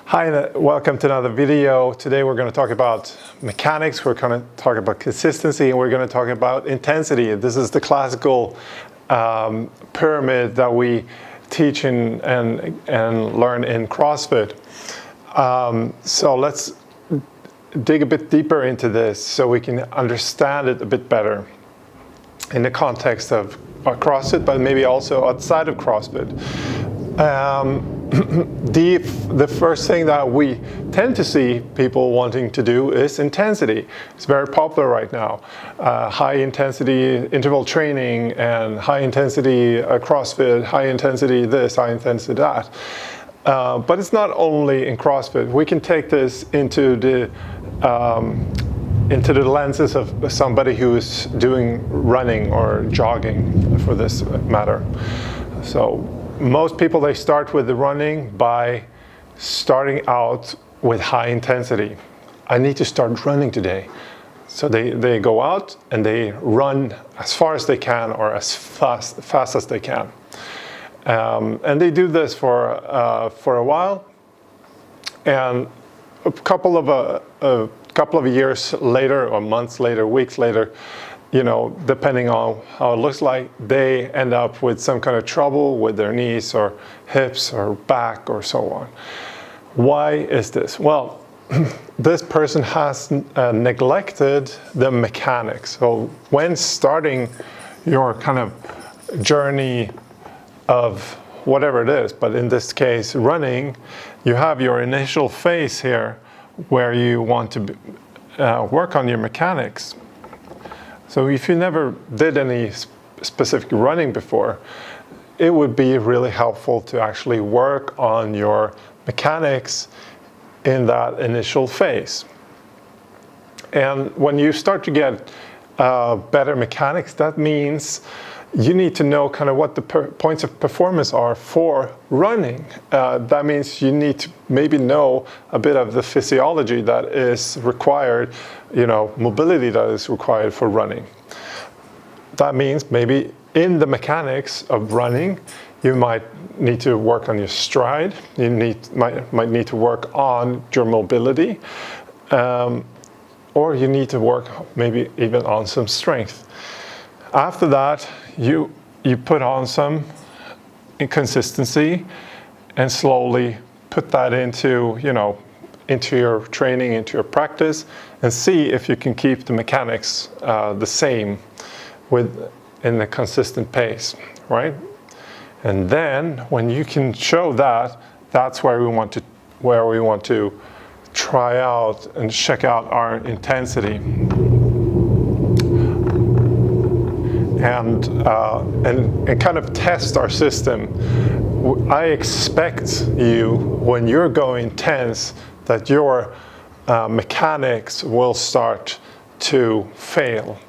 Hi, and welcome to another video. Today we're going to talk about mechanics, we're going to talk about consistency, and we're going to talk about intensity. This is the classical pyramid that we teach and learn in CrossFit. So let's dig a bit deeper into this so we can understand it a bit better in the context of CrossFit, but maybe also outside of CrossFit. The first thing that we tend to see people wanting to do is intensity. It's very popular right now. High intensity interval training and high intensity CrossFit, high intensity this, high intensity that. But it's not only in CrossFit. We can take this into the lenses of somebody who is doing running or jogging, for this matter. So most people, they start with the running by starting out with high intensity. I need to start running today. So they go out and they run as far as they can or as fast as they can. And they do this for a while. And a couple of years later, or months later, weeks later, you know, depending on how it looks like, they end up with some kind of trouble with their knees or hips or back or so on. Why is this? Well, this person has neglected the mechanics. So when starting your kind of journey of whatever it is, but in this case, running, you have your initial phase here where you want to work on your mechanics. So if you never did any specific running before, it would be really helpful to actually work on your mechanics in that initial phase. And when you start to get better mechanics, that means you need to know kind of what the points of performance are for running. That means you need to maybe know a bit of the physiology that is required, you know, mobility that is required for running. That means maybe in the mechanics of running, you might need to work on your stride. You might need to work on your mobility, or you need to work maybe even on some strength. After that, you put on some inconsistency and slowly put that into your training, into your practice, and see if you can keep the mechanics the same in a consistent pace, right? And then when you can show that, that's where we want to try out and check out our intensity. And kind of test our system. I expect you, when you're going intense, that your mechanics will start to fail.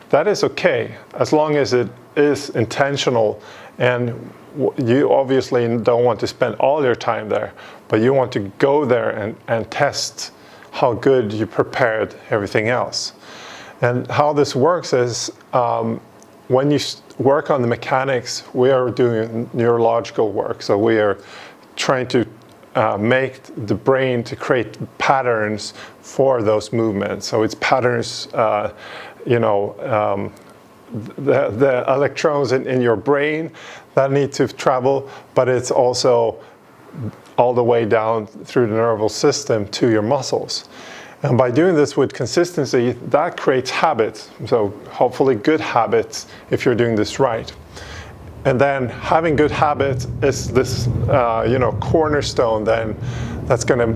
That is okay, as long as it is intentional, and you obviously don't want to spend all your time there, but you want to go there and test how good you prepared everything else. And how this works is, when you work on the mechanics, we are doing neurological work. So we are trying to make the brain to create patterns for those movements. So it's patterns, the electrons in your brain that need to travel, but it's also all the way down through the nervous system to your muscles. And by doing this with consistency, that creates habits. So hopefully good habits if you're doing this right. And then having good habits is this, cornerstone then that's going to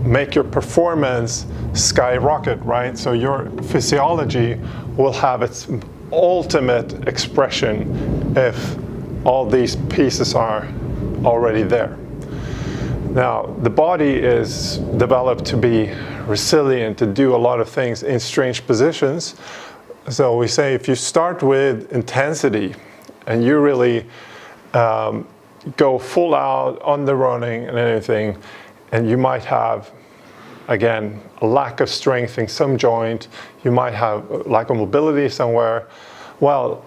make your performance skyrocket, right? So your physiology will have its ultimate expression if all these pieces are already there. Now, the body is developed to be resilient, to do a lot of things in strange positions. So we say if you start with intensity and you really go full out on the running and anything, and you might have, again, a lack of strength in some joint, you might have a lack of mobility somewhere, well,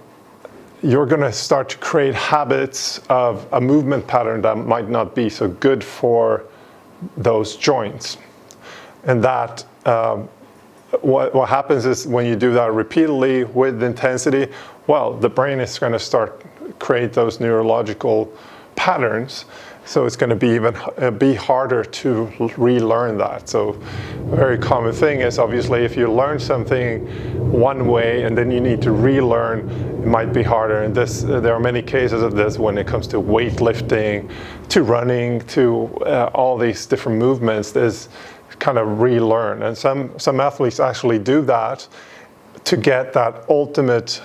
you're going to start to create habits of a movement pattern that might not be so good for those joints. And that what happens is when you do that repeatedly with intensity, well, the brain is going to start create those neurological patterns. So it's going to be be harder to relearn that. So a very common thing is obviously if you learn something one way and then you need to relearn, it might be harder. And there are many cases of this when it comes to weightlifting, to running, to all these different movements. There's kind of relearn, and some athletes actually do that to get that ultimate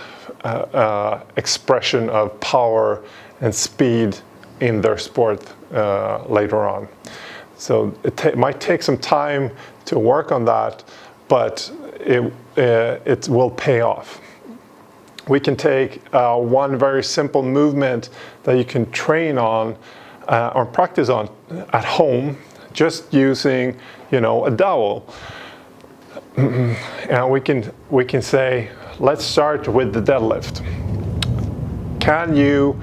expression of power and speed in their sport later on. So it might take some time to work on that, but it will pay off. We can take one very simple movement that you can train on or practice on at home, just using, a dowel. And we can say, let's start with the deadlift. Can you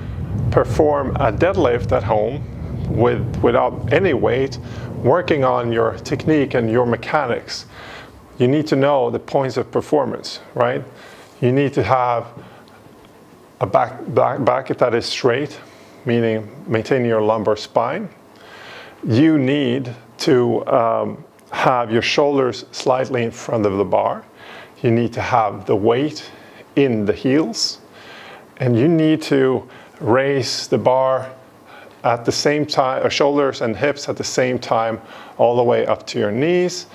perform a deadlift at home without any weight, working on your technique and your mechanics? You need to know the points of performance, right? You need to have a back that is straight, meaning maintaining your lumbar spine. You need to have your shoulders slightly in front of the bar. You need to have the weight in the heels, and you need to raise the bar at the same time, or shoulders and hips at the same time, all the way up to your knees.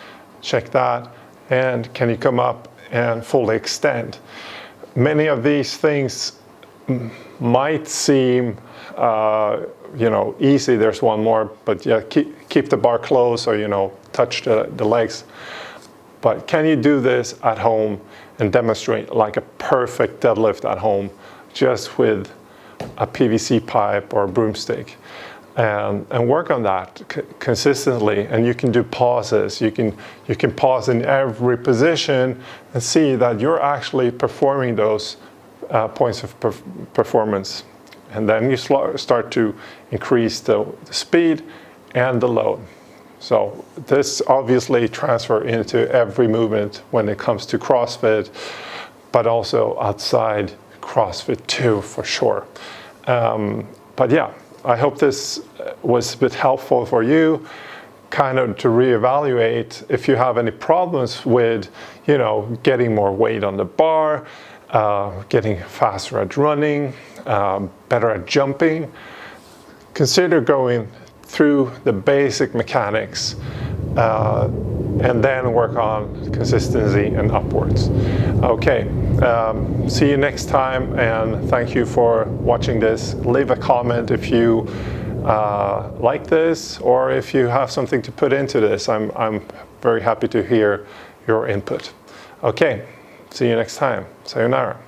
Check that. And can you come up and fully extend? Many of these things might seem easy. There's one more, but yeah, keep the bar close, or touch the legs. But can you do this at home and demonstrate like a perfect deadlift at home, just with a PVC pipe or a broomstick, and work on that consistently? And you can do pauses. You can pause in every position and see that you're actually performing those points of performance. And then you start to increase the speed and the load. So this obviously transfers into every movement when it comes to CrossFit, but also outside CrossFit too, for sure. But yeah, I hope this was a bit helpful for you, kind of to reevaluate if you have any problems with, getting more weight on the bar, getting faster at running, better at jumping. Consider going through the basic mechanics and then work on consistency and upwards. Okay, see you next time, and thank you for watching this. Leave a comment if you like this, or if you have something to put into this. I'm very happy to hear your input. Okay, see you next time. Sayonara.